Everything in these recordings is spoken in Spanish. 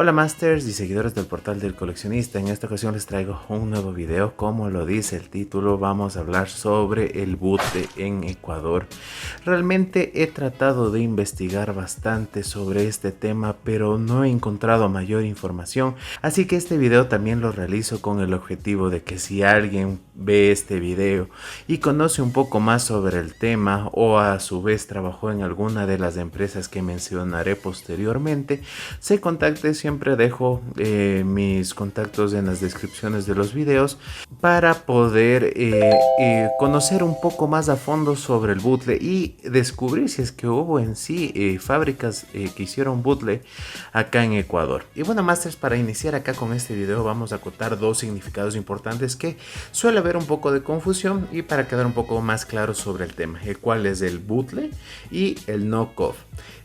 Hola Masters y seguidores del portal del coleccionista, en esta ocasión les traigo un nuevo video. Como lo dice el título, vamos a hablar sobre el butle en Ecuador. Realmente he tratado de investigar bastante sobre este tema, pero no he encontrado mayor información, así que este video también lo realizo con el objetivo de que si alguien ve este video y conoce un poco más sobre el tema, o a su vez trabajó en alguna de las empresas que mencionaré posteriormente, se contacte. Siempre dejo mis contactos en las descripciones de los videos para poder conocer un poco más a fondo sobre el butle y descubrir si es que hubo en sí fábricas que hicieron butle acá en Ecuador. Y bueno, Masters, para iniciar acá con este video vamos a acotar dos significados importantes que suele haber un poco de confusión, y para quedar un poco más claro sobre el tema, el cual es el butle y el knockoff.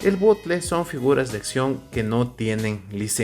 El butle son figuras de acción que no tienen licencia,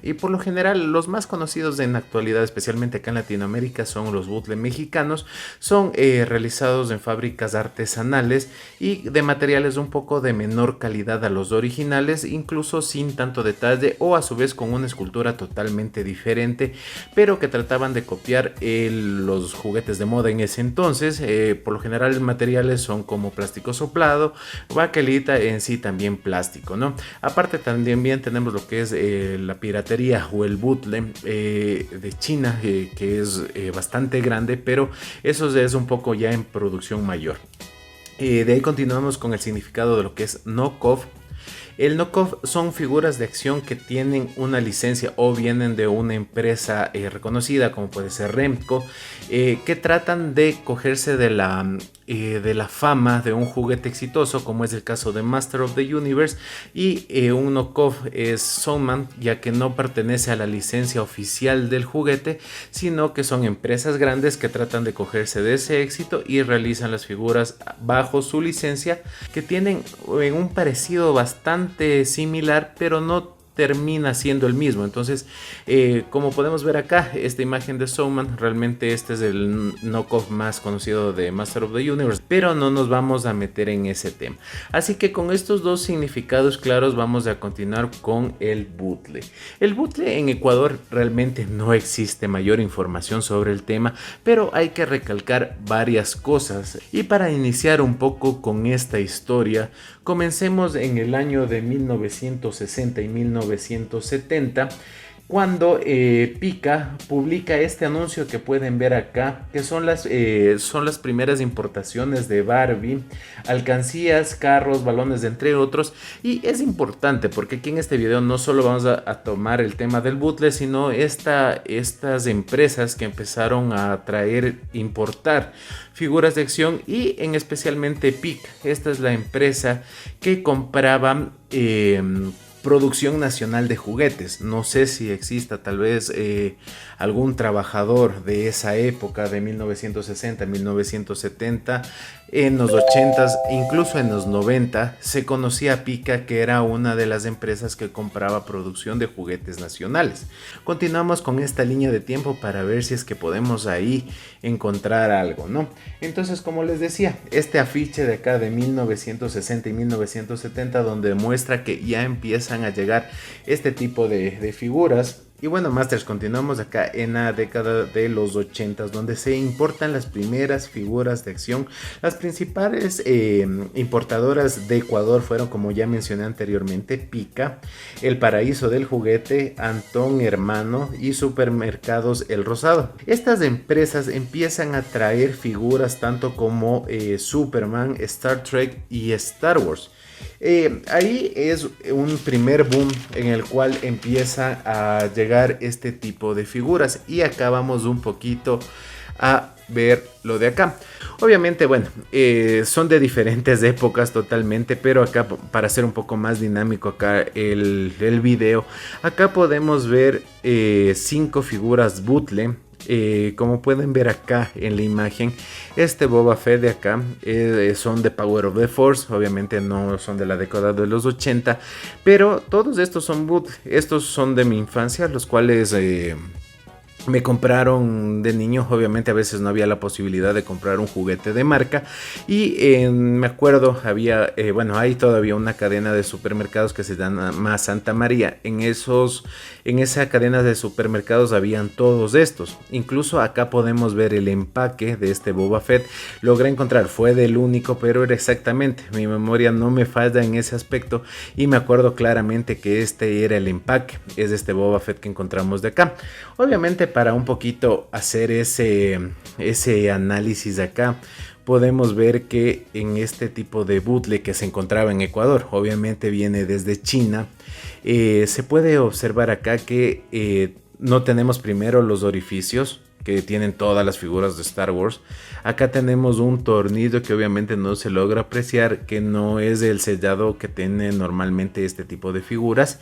y por lo general los más conocidos en la actualidad, especialmente acá en Latinoamérica, son los butle mexicanos. Son realizados en fábricas artesanales y de materiales un poco de menor calidad a los originales, incluso sin tanto detalle, o a su vez con una escultura totalmente diferente, pero que trataban de copiar los juguetes de moda en ese entonces. Por lo general materiales son como plástico soplado, baquelita, en sí también plástico, ¿no? Aparte también tenemos lo que es la piratería o el butle de China, que es bastante grande, pero eso es un poco ya en producción mayor. De ahí continuamos con el significado de lo que es knockoff. El knockoff son figuras de acción que tienen una licencia o vienen de una empresa reconocida, como puede ser Remco, que tratan de cogerse de la fama de un juguete exitoso, como es el caso de Master of the Universe. Y un knockoff es Soundman, ya que no pertenece a la licencia oficial del juguete, sino que son empresas grandes que tratan de cogerse de ese éxito y realizan las figuras bajo su licencia, que tienen un parecido bastante similar, pero no termina siendo el mismo. Entonces, como podemos ver acá, esta imagen de Soundman, realmente este es el knockoff más conocido de Master of the Universe, pero no nos vamos a meter en ese tema. Así que con estos dos significados claros vamos a continuar con el butle. El butle en Ecuador realmente no existe mayor información sobre el tema, pero hay que recalcar varias cosas. Y para iniciar un poco con esta historia, comencemos en el año de 1960 y 1970, cuando Pika publica este anuncio que pueden ver acá, que son las primeras importaciones de Barbie, alcancías, carros, balones, entre otros. Y es importante porque aquí en este video no solo vamos a tomar el tema del butle, sino estas empresas que empezaron a importar figuras de acción, y en especialmente Pika. Esta es la empresa que compraba producción nacional de juguetes. No sé si exista tal vez algún trabajador de esa época de 1960, 1970, en los 80s, incluso en los 90, se conocía a Pika, que era una de las empresas que compraba producción de juguetes nacionales. Continuamos con esta línea de tiempo para ver si es que podemos ahí encontrar algo, ¿no? Entonces, como les decía, este afiche de acá de 1960 y 1970, donde muestra que ya empiezan a llegar este tipo de figuras. Y bueno, Masters, continuamos acá en la década de los 80, donde se importan las primeras figuras de acción. Las principales importadoras de Ecuador fueron, como ya mencioné anteriormente, Pika, El Paraíso del Juguete, Antón Hermano y Supermercados El Rosado. Estas empresas empiezan a traer figuras tanto como Superman, Star Trek y Star Wars. Ahí es un primer boom en el cual empieza a llegar este tipo de figuras, y acá vamos un poquito a ver lo de acá. Obviamente, bueno, son de diferentes épocas totalmente, pero acá, para hacer un poco más dinámico acá el video, acá podemos ver 5 figuras butle. Como pueden ver acá en la imagen, este Boba Fett de acá son de Power of the Force. Obviamente no son de la década de los 80, pero todos estos son boot. Estos son de mi infancia, los cuales Me compraron de niño, obviamente a veces no había la posibilidad de comprar un juguete de marca y me acuerdo había, bueno, hay todavía una cadena de supermercados que se llama Santa María. En esa cadena de supermercados habían todos estos. Incluso acá podemos ver el empaque de este Boba Fett. Logré encontrar, fue del único, pero era exactamente, mi memoria no me falla en ese aspecto y me acuerdo claramente que este era el empaque, es este Boba Fett que encontramos de acá. Obviamente para un poquito hacer ese análisis de acá, podemos ver que en este tipo de bootleg que se encontraba en Ecuador, obviamente viene desde China, se puede observar acá que no tenemos primero los orificios que tienen todas las figuras de Star Wars. Acá tenemos un tornillo que obviamente no se logra apreciar, que no es el sellado que tiene normalmente este tipo de figuras.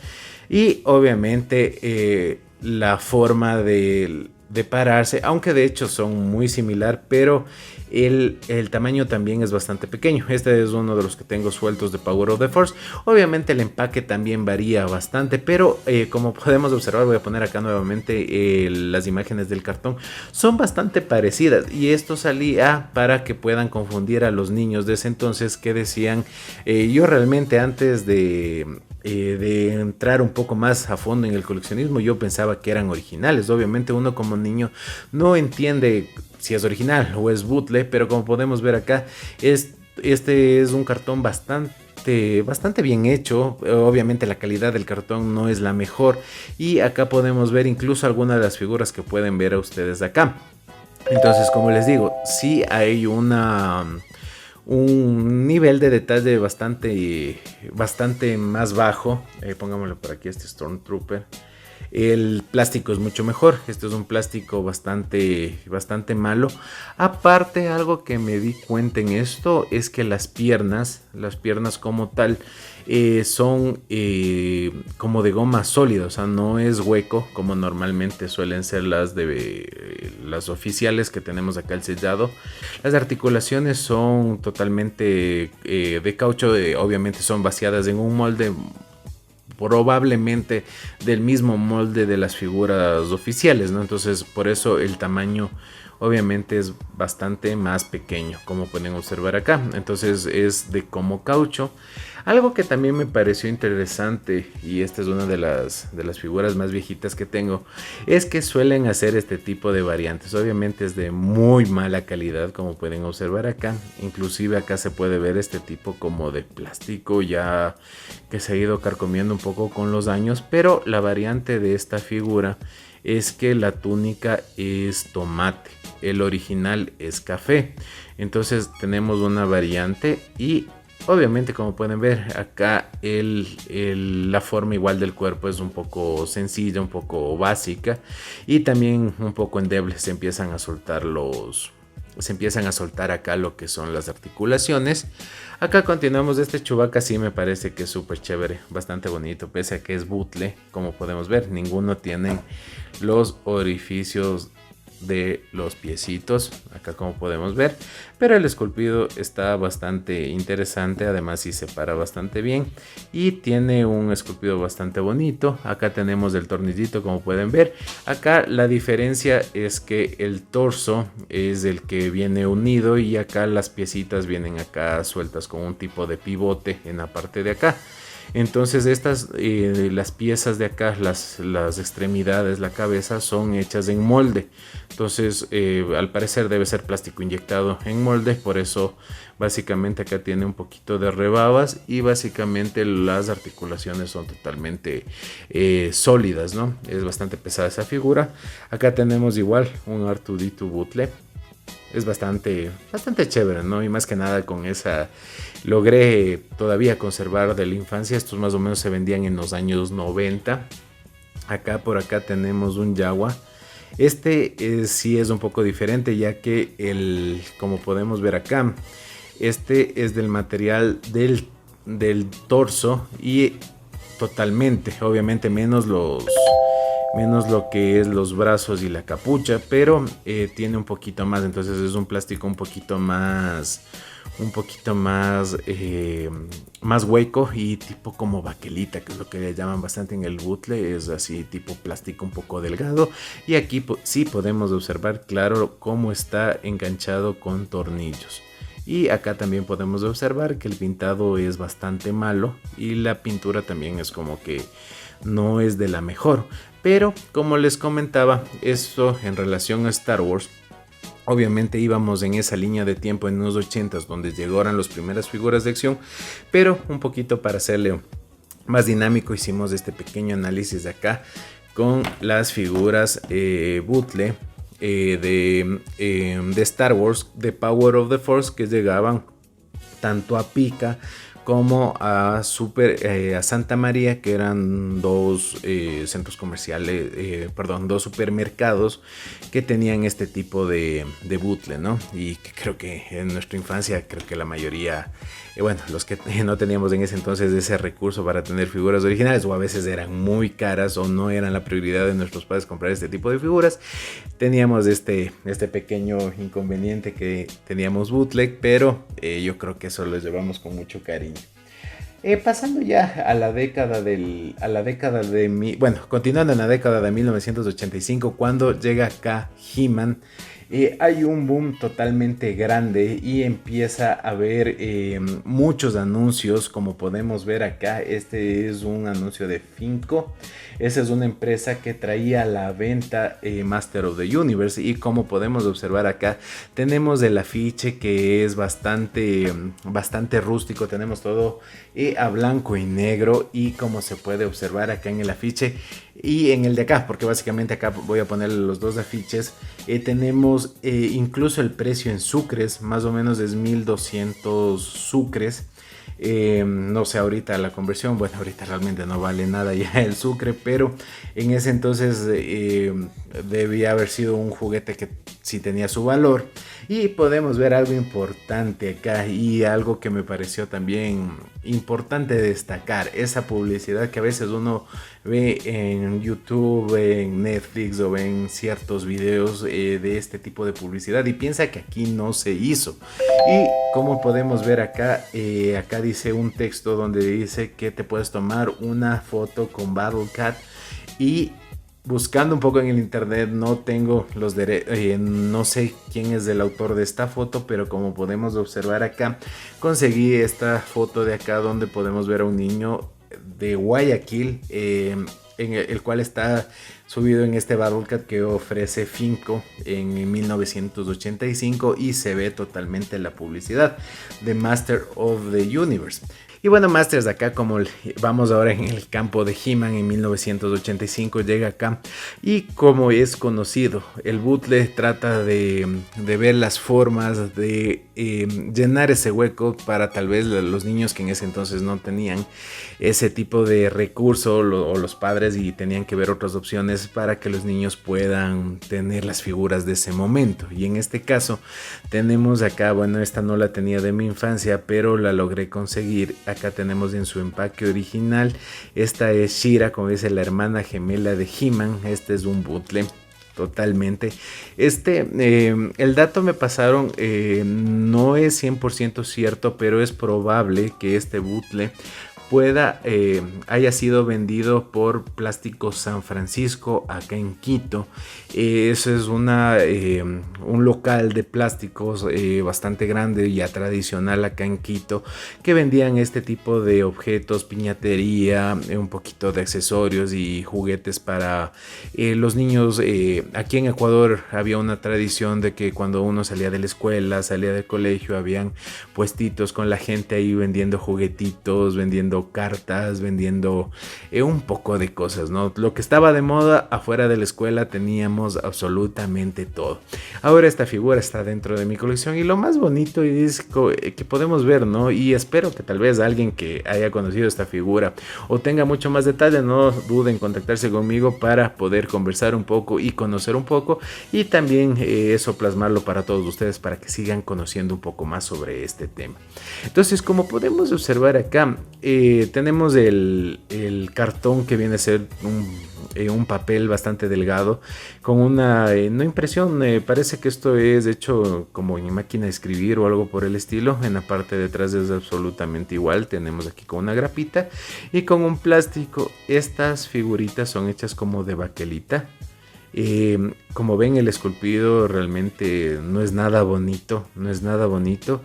Y obviamente la forma de pararse, aunque de hecho son muy similar, pero el tamaño también es bastante pequeño. Este es uno de los que tengo sueltos de Power of the Force. Obviamente el empaque también varía bastante, pero como podemos observar, voy a poner acá nuevamente las imágenes del cartón, son bastante parecidas, y esto salía para que puedan confundir a los niños de ese entonces que decían, yo realmente antes de entrar un poco más a fondo en el coleccionismo, yo pensaba que eran originales. Obviamente uno como niño no entiende si es original o es bootleg, pero como podemos ver acá, este es un cartón bastante bien hecho. Obviamente la calidad del cartón no es la mejor, y acá podemos ver incluso algunas de las figuras que pueden ver a ustedes acá. Entonces, como les digo, sí hay un nivel de detalle bastante más bajo. Pongámoslo por aquí, este Stormtrooper. El plástico es mucho mejor. Este es un plástico bastante malo. Algo que me di cuenta en esto es que las piernas como tal son como de goma sólida, o sea, no es hueco como normalmente suelen ser las oficiales que tenemos acá, el sellado. Las articulaciones son totalmente de caucho, obviamente son vaciadas en un molde probablemente del mismo molde de las figuras oficiales, ¿no? Entonces por eso el tamaño obviamente es bastante más pequeño, como pueden observar acá. Entonces es de como caucho. Algo que también me pareció interesante, y esta es una de las figuras más viejitas que tengo, es que suelen hacer este tipo de variantes. Obviamente es de muy mala calidad, como pueden observar acá. Inclusive acá se puede ver este tipo como de plástico ya que se ha ido carcomiendo un poco con los años, pero la variante de esta figura es que la túnica es tomate, el original es café. Entonces tenemos una variante, y obviamente, como pueden ver acá, la forma igual del cuerpo es un poco sencilla, un poco básica, y también un poco endeble. Se empiezan a soltar acá lo que son las articulaciones. Acá continuamos. Este Chewbacca sí me parece que es súper chévere, bastante bonito, pese a que es bootleg. Como podemos ver, ninguno tiene los orificios de los piecitos, acá como podemos ver, pero el esculpido está bastante interesante. Además sí se para bastante bien y tiene un esculpido bastante bonito. Acá tenemos el tornillito, como pueden ver. Acá la diferencia es que el torso es el que viene unido, y acá las piecitas vienen acá sueltas con un tipo de pivote en la parte de acá. Entonces estas, las piezas de acá, las extremidades, la cabeza, son hechas en molde. Entonces al parecer debe ser plástico inyectado en molde. Por eso básicamente acá tiene un poquito de rebabas, y básicamente las articulaciones son totalmente sólidas, ¿no? Es bastante pesada esa figura. Acá tenemos igual un R2-D2 bootleg. Es bastante chévere, ¿no? Y más que nada con esa logré todavía conservar de la infancia. Estos más o menos se vendían en los años 90. Por acá tenemos un Jawa. Sí es un poco diferente, ya que como podemos ver acá, este es del material del torso, y totalmente, obviamente menos menos lo que es los brazos y la capucha, pero tiene un poquito más, entonces es un plástico más hueco y tipo como baquelita, que es lo que le llaman bastante en el bootle, es así tipo plástico un poco delgado, y aquí sí podemos observar claro cómo está enganchado con tornillos. Y acá también podemos observar que el pintado es bastante malo y la pintura también es como que no es de la mejor. Pero como les comentaba, esto en relación a Star Wars, obviamente íbamos en esa línea de tiempo en los 80s donde llegaron las primeras figuras de acción, pero un poquito para hacerle más dinámico hicimos este pequeño análisis de acá con las figuras bootle de Star Wars, de Power of the Force, que llegaban tanto a Pica como a Santa María, que eran dos centros comerciales, dos supermercados que tenían este tipo de bootle, ¿no? Y que creo que en nuestra infancia, creo que la mayoría, los que no teníamos en ese entonces ese recurso para tener figuras originales, o a veces eran muy caras o no eran la prioridad de nuestros padres comprar este tipo de figuras, teníamos este pequeño inconveniente que teníamos bootleg, pero yo creo que eso lo llevamos con mucho cariño. Pasando ya a la década continuando en la década de 1985, cuando llega acá He-Man, hay un boom totalmente grande y empieza a haber muchos anuncios, como podemos ver acá. Este es un anuncio de Finco. Esa es una empresa que traía a la venta Master of the Universe, y como podemos observar acá tenemos el afiche que es bastante rústico. Tenemos todo a blanco y negro, y como se puede observar acá en el afiche y en el de acá, porque básicamente acá voy a ponerle los dos afiches, tenemos incluso el precio en sucres, más o menos es 1200 sucres. No sé ahorita la conversión, bueno, ahorita realmente no vale nada ya el sucre, pero en ese entonces debía haber sido un juguete que sí tenía su valor. Y podemos ver algo importante acá, y algo que me pareció también importante destacar: esa publicidad que a veces uno ve en YouTube, en Netflix o en ciertos videos de este tipo de publicidad, y piensa que aquí no se hizo. Y como podemos ver acá, acá dice un texto donde dice que te puedes tomar una foto con Battle Cat, y buscando un poco en el internet, no tengo los no sé quién es el autor de esta foto, pero como podemos observar acá, conseguí esta foto de acá donde podemos ver a un niño de Guayaquil, en el cual está subido en este Battlecat que ofrece Finco en 1985, y se ve totalmente la publicidad de Master of the Universe. Y bueno, Masters acá, como vamos ahora en el campo de He-Man en 1985, llega acá, y como es conocido, el bootle trata de ver las formas de llenar ese hueco para tal vez los niños que en ese entonces no tenían ese tipo de recurso, o los padres, y tenían que ver otras opciones para que los niños puedan tener las figuras de ese momento. Y en este caso tenemos acá, bueno, esta no la tenía de mi infancia, pero la logré conseguir. Acá tenemos en su empaque original, esta es She-Ra, como dice, la hermana gemela de He-Man. Este es un bootle totalmente. El dato me pasaron, no es 100% cierto, pero es probable que este bootle haya sido vendido por Plástico San Francisco acá en Quito. Eso es un local de plásticos bastante grande, ya tradicional acá en Quito, que vendían este tipo de objetos, piñatería, un poquito de accesorios y juguetes para los niños. Aquí en Ecuador había una tradición de que cuando uno salía de la escuela, salía del colegio, habían puestitos con la gente ahí vendiendo juguetitos, vendiendo cartas, vendiendo un poco de cosas, ¿no? Lo que estaba de moda afuera de la escuela, teníamos absolutamente todo. Ahora esta figura está dentro de mi colección, y lo más bonito es que podemos ver, ¿no? Y espero que tal vez alguien que haya conocido esta figura o tenga mucho más detalle, no dude en contactarse conmigo para poder conversar un poco y conocer un poco, y también eso plasmarlo para todos ustedes para que sigan conociendo un poco más sobre este tema. Entonces, como podemos observar acá, tenemos el cartón, que viene a ser un papel bastante delgado con una no impresión, parece que esto es hecho como en máquina de escribir o algo por el estilo. En la parte de atrás es absolutamente igual, tenemos aquí con una grapita y con un plástico. Estas figuritas son hechas como de baquelita. Como ven, el esculpido realmente no es nada bonito, no es nada bonito.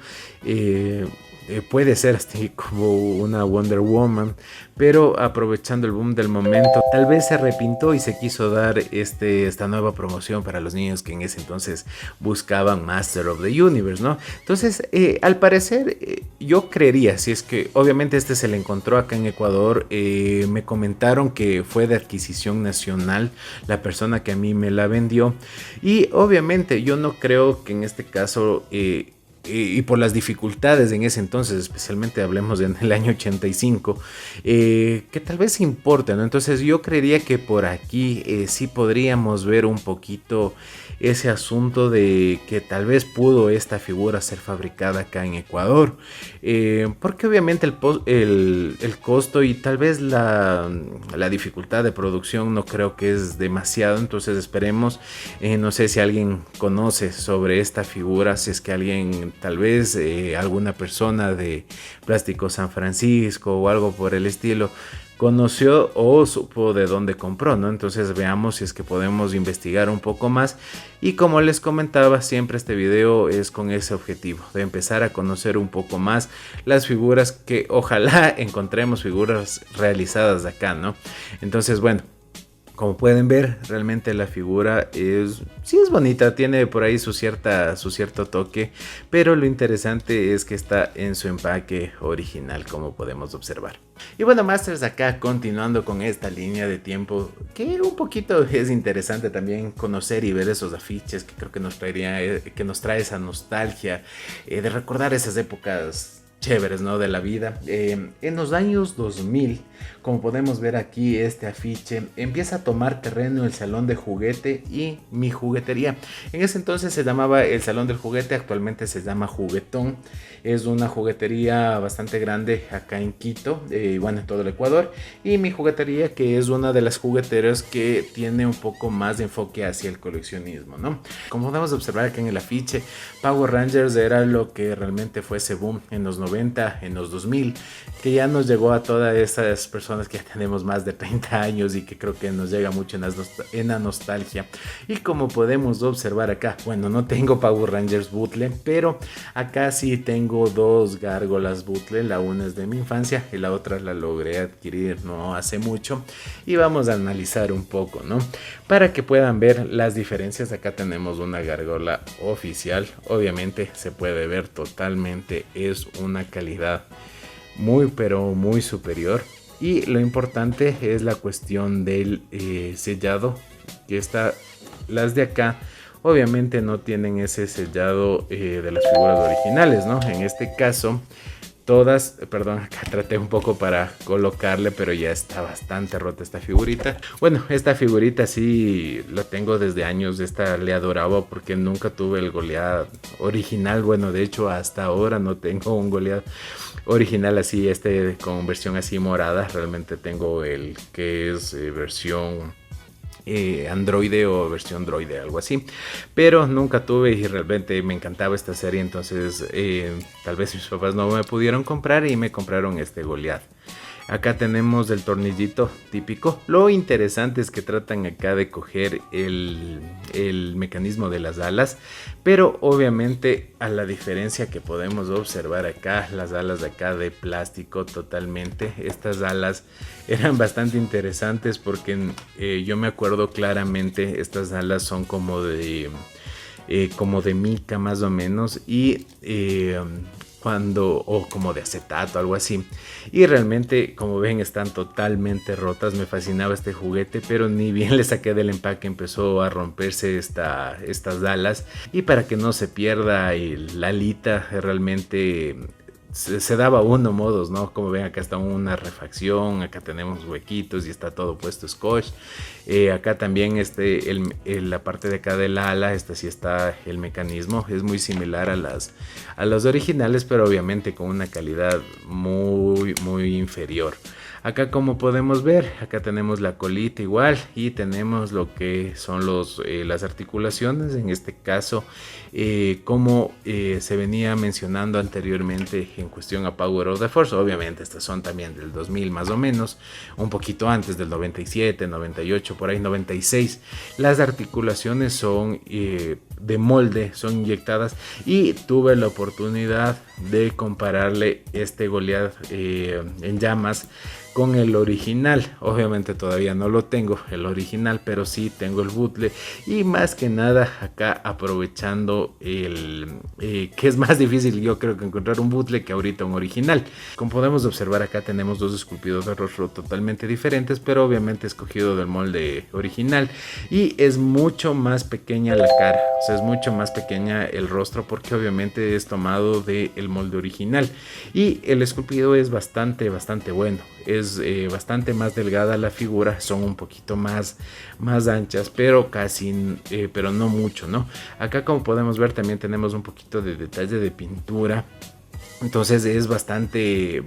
Puede ser así como una Wonder Woman, pero aprovechando el boom del momento, tal vez se repintó y se quiso dar esta nueva promoción para los niños que en ese entonces buscaban Master of the Universe, ¿no? Entonces, al parecer, yo creería, si es que obviamente este se le encontró acá en Ecuador, me comentaron que fue de adquisición nacional la persona que a mí me la vendió, y obviamente yo no creo que en este caso... y por las dificultades en ese entonces, especialmente hablemos en el año 85, que tal vez importe, ¿no? Entonces yo creería que por aquí sí podríamos ver un poquito ese asunto de que tal vez pudo esta figura ser fabricada acá en Ecuador, porque obviamente el costo y tal vez la dificultad de producción no creo que es demasiado. Entonces esperemos, no sé si alguien conoce sobre esta figura, si es que alguien, tal vez alguna persona de Plástico San Francisco o algo por el estilo, conoció o supo de dónde compró, ¿no? Entonces veamos si es que podemos investigar un poco más. Y como les comentaba, siempre este video es con ese objetivo, de empezar a conocer un poco más las figuras, que ojalá encontremos figuras realizadas de acá, ¿no? Entonces, bueno, como pueden ver, realmente la figura sí es bonita, tiene por ahí su cierto toque, pero lo interesante es que está en su empaque original, como podemos observar. Y bueno, Masters, acá continuando con esta línea de tiempo, que un poquito es interesante también conocer y ver esos afiches, que creo que nos trae esa nostalgia de recordar esas épocas chéveres, ¿no? De la vida. En los años 2000, como podemos ver aquí, este afiche empieza a tomar terreno el salón de juguete y mi juguetería. En ese entonces se llamaba el salón del juguete, actualmente se llama Juguetón. Es una juguetería bastante grande acá en Quito, bueno, en todo el Ecuador. Y mi juguetería, que es una de las jugueteras que tiene un poco más de enfoque hacia el coleccionismo, ¿no? Como podemos observar aquí en el afiche, Power Rangers era lo que realmente fue ese boom en los 90, en los 2000, que ya nos llegó a todas esas personas que ya tenemos más de 30 años y que creo que nos llega mucho en la nostalgia. Y como podemos observar acá, bueno, no tengo Power Rangers Bootle, pero acá sí tengo dos gárgolas Bootle. La una es de mi infancia y la otra la logré adquirir no hace mucho, y vamos a analizar un poco, ¿no? Para que puedan ver las diferencias. Acá tenemos una gárgola oficial, obviamente se puede ver totalmente, es una calidad muy pero muy superior. Y lo importante es la cuestión del sellado, que las de acá obviamente no tienen ese sellado de las figuras originales, ¿no? En este caso todas, perdón, acá traté un poco para colocarle, pero ya está bastante rota esta figurita. Bueno, esta figurita sí la tengo desde años, esta le adoraba porque nunca tuve el Goliath original. Bueno, de hecho hasta ahora no tengo un Goliath original así, con versión así morada. Realmente tengo el que es versión Android o versión Droide, algo así, pero nunca tuve, y realmente me encantaba esta serie. Entonces tal vez mis papás no me pudieron comprar y me compraron este Goliath. Acá tenemos el tornillito típico. Lo interesante es que tratan acá de coger el mecanismo de las alas, pero obviamente a la diferencia que podemos observar acá, las alas de acá de plástico totalmente. Estas alas eran bastante interesantes porque yo me acuerdo claramente, estas alas son como de mica más o menos, y o como de acetato, algo así. Y realmente, como ven, están totalmente rotas. Me fascinaba este juguete, pero ni bien le saqué del empaque empezó a romperse estas alas. Y para que no se pierda la alita, realmente se daba uno modos, ¿no? Como ven, acá está una refacción, acá tenemos huequitos y está todo puesto scotch. Acá también la parte de acá del ala, esta sí está el mecanismo, es muy similar a los originales, pero obviamente con una calidad muy inferior. Acá, como podemos ver, acá tenemos la colita igual y tenemos lo que son las articulaciones. En este caso, como se venía mencionando anteriormente en cuestión a Power of the Force, obviamente estas son también del 2000 más o menos, un poquito antes del 97, 98, por ahí 96. Las articulaciones son de molde, son inyectadas, y tuve la oportunidad de compararle este Goliath en llamas con el original. Obviamente todavía no lo tengo el original, pero sí tengo el bootleg, y más que nada acá aprovechando que es más difícil, yo creo, que encontrar un bootleg que ahorita un original. Como podemos observar, acá tenemos dos esculpidos de rostro totalmente diferentes, pero obviamente escogido del molde original, y es mucho más pequeña la cara, o sea, es mucho más pequeña el rostro porque obviamente es tomado del molde original, y el esculpido es bastante bueno. Es bastante más delgada la figura, son un poquito más anchas, pero pero no mucho, ¿no? Acá, como podemos ver, también tenemos un poquito de detalle de pintura. Entonces es bastante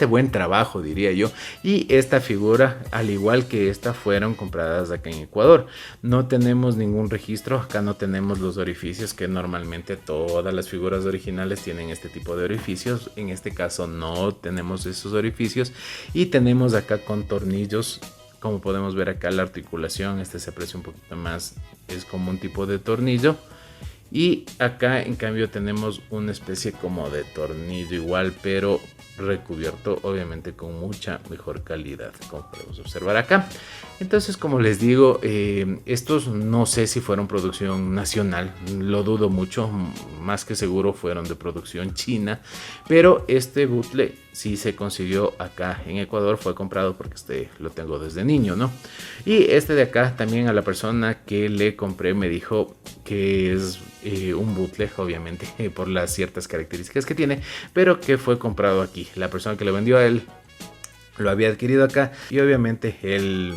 buen trabajo, diría yo. Y esta figura, al igual que esta, fueron compradas acá en Ecuador. No tenemos ningún registro, acá no tenemos los orificios que normalmente todas las figuras originales tienen, este tipo de orificios. En este caso no tenemos esos orificios, y tenemos acá con tornillos. Como podemos ver acá, la articulación, se aprecia un poquito más, es como un tipo de tornillo. Y acá en cambio tenemos una especie como de tornillo igual, pero recubierto obviamente con mucha mejor calidad, como podemos observar acá. Entonces, como les digo, estos no sé si fueron producción nacional, lo dudo mucho, más que seguro fueron de producción china, pero este bootleg sí se consiguió acá en Ecuador, fue comprado porque lo tengo desde niño, ¿no? Y de acá también, a la persona que le compré me dijo que es un bootleg, obviamente, por las ciertas características que tiene, pero que fue comprado aquí. La persona que le vendió a él lo había adquirido acá, y obviamente él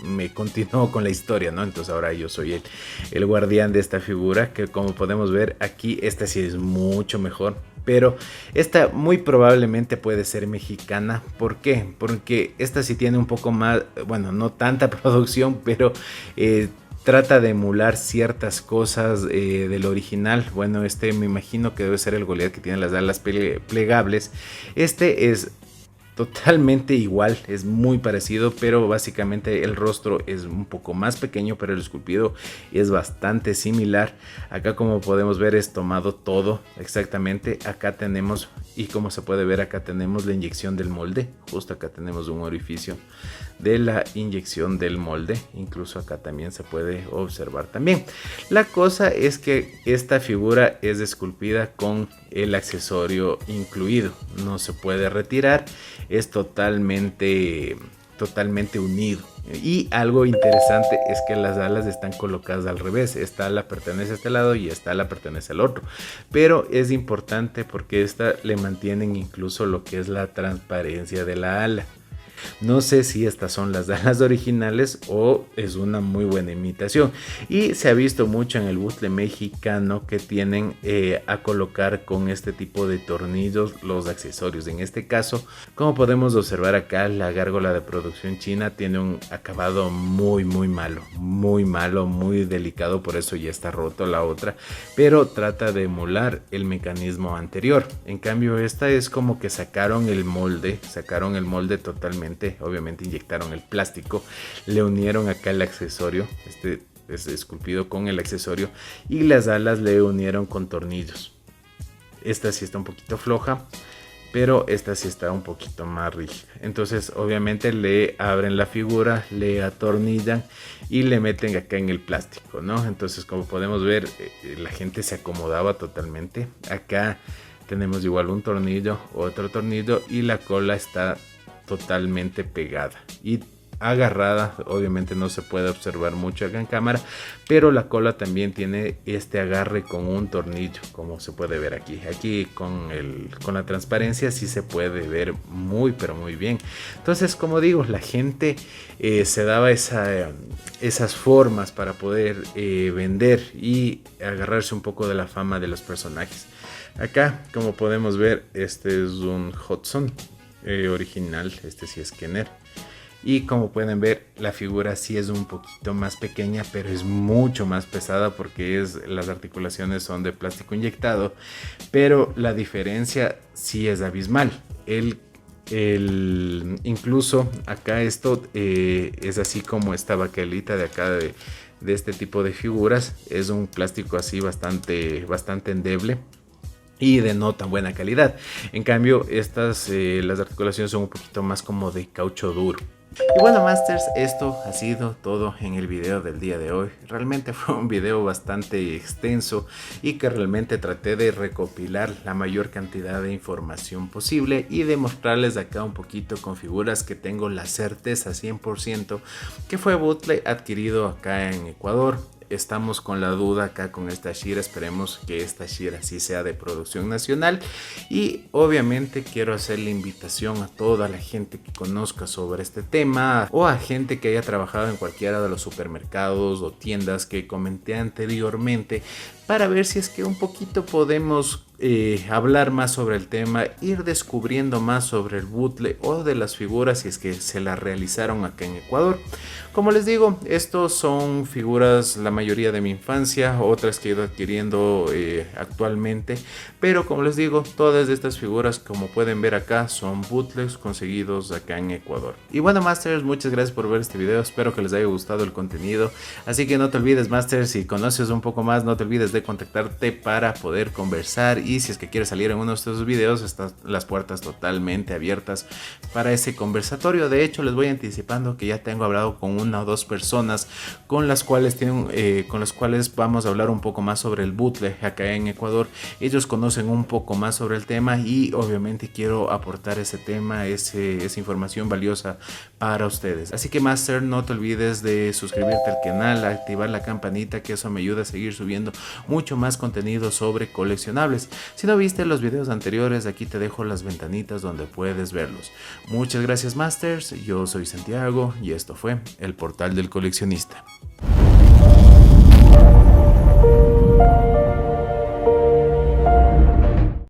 me continuó con la historia, ¿no? Entonces ahora yo soy el guardián de esta figura, que como podemos ver aquí, esta sí es mucho mejor. Pero esta muy probablemente puede ser mexicana. ¿Por qué? Porque esta sí tiene un poco más, bueno, no tanta producción, pero trata de emular ciertas cosas del original. Bueno, me imagino que debe ser el Goliath que tiene las alas plegables. Es totalmente igual, es muy parecido, pero básicamente el rostro es un poco más pequeño, pero el esculpido es bastante similar. Acá, como podemos ver, es tomado todo exactamente. Acá tenemos, y como se puede ver, acá tenemos la inyección del molde. Justo acá tenemos un orificio de la inyección del molde, incluso acá también se puede observar también. La cosa es que esta figura es esculpida con el accesorio incluido, no se puede retirar, es totalmente unido. Y algo interesante es que las alas están colocadas al revés. Esta ala pertenece a este lado y esta ala pertenece al otro, pero es importante porque esta le mantienen incluso lo que es la transparencia de la ala. No sé si estas son las alas originales o es una muy buena imitación, y se ha visto mucho en el bootleg mexicano que tienen a colocar con este tipo de tornillos los accesorios. En este caso, como podemos observar acá, la gárgola de producción china tiene un acabado muy malo, muy delicado, por eso ya está roto la otra, pero trata de emular el mecanismo anterior. En cambio, esta es como que sacaron el molde totalmente, obviamente inyectaron el plástico, le unieron acá el accesorio, es esculpido con el accesorio, y las alas le unieron con tornillos. Esta sí está un poquito floja, pero esta sí está un poquito más rígida. Entonces obviamente le abren la figura, le atornillan y le meten acá en el plástico, ¿no? Entonces, como podemos ver, la gente se acomodaba totalmente. Acá tenemos igual un tornillo, otro tornillo, y la cola está totalmente pegada, y agarrada, obviamente no se puede observar mucho acá en cámara, pero la cola también tiene este agarre con un tornillo, como se puede ver aquí con la transparencia sí se puede ver muy pero muy bien. Entonces, como digo, la gente se daba esas formas para poder vender y agarrarse un poco de la fama de los personajes. Acá, como podemos ver, este es un Hudson original, este sí es Kenner. Y como pueden ver, la figura sí es un poquito más pequeña, pero es mucho más pesada porque las articulaciones son de plástico inyectado. Pero la diferencia sí es abismal. Incluso acá esto es así como esta baquelita de acá de este tipo de figuras. Es un plástico así bastante endeble y de no tan buena calidad. En cambio, las articulaciones son un poquito más como de caucho duro. Y bueno, Masters, esto ha sido todo en el video del día de hoy. Realmente fue un video bastante extenso y que realmente traté de recopilar la mayor cantidad de información posible y de mostrarles acá un poquito con figuras que tengo la certeza 100% que fue bootleg adquirido acá en Ecuador. Estamos con la duda acá con esta She-Ra, esperemos que esta She-Ra sí sea de producción nacional. Y obviamente quiero hacer la invitación a toda la gente que conozca sobre este tema o a gente que haya trabajado en cualquiera de los supermercados o tiendas que comenté anteriormente, para ver si es que un poquito podemos hablar más sobre el tema, ir descubriendo más sobre el bootleg o de las figuras si es que se las realizaron acá en Ecuador. Como les digo, estos son figuras la mayoría de mi infancia, otras que he ido adquiriendo actualmente, pero como les digo, todas estas figuras, como pueden ver acá, son bootlegs conseguidos acá en Ecuador. Y bueno, Masters, muchas gracias por ver este video, espero que les haya gustado el contenido, así que no te olvides, Masters, si conoces un poco más, no te olvides de contactarte para poder conversar, y si es que quieres salir en uno de estos videos, están las puertas totalmente abiertas para ese conversatorio. De hecho, les voy anticipando que ya tengo hablado con una o dos personas con las cuales vamos a hablar un poco más sobre el bootleg acá en Ecuador. Ellos conocen un poco más sobre el tema y obviamente quiero aportar ese tema, esa información valiosa para ustedes. Así que Master, no te olvides de suscribirte al canal, activar la campanita, que eso me ayuda a seguir subiendo mucho más contenido sobre coleccionables. Si no viste los videos anteriores, aquí te dejo las ventanitas donde puedes verlos. Muchas gracias, Masters, yo soy Santiago y esto fue El Portal del Coleccionista.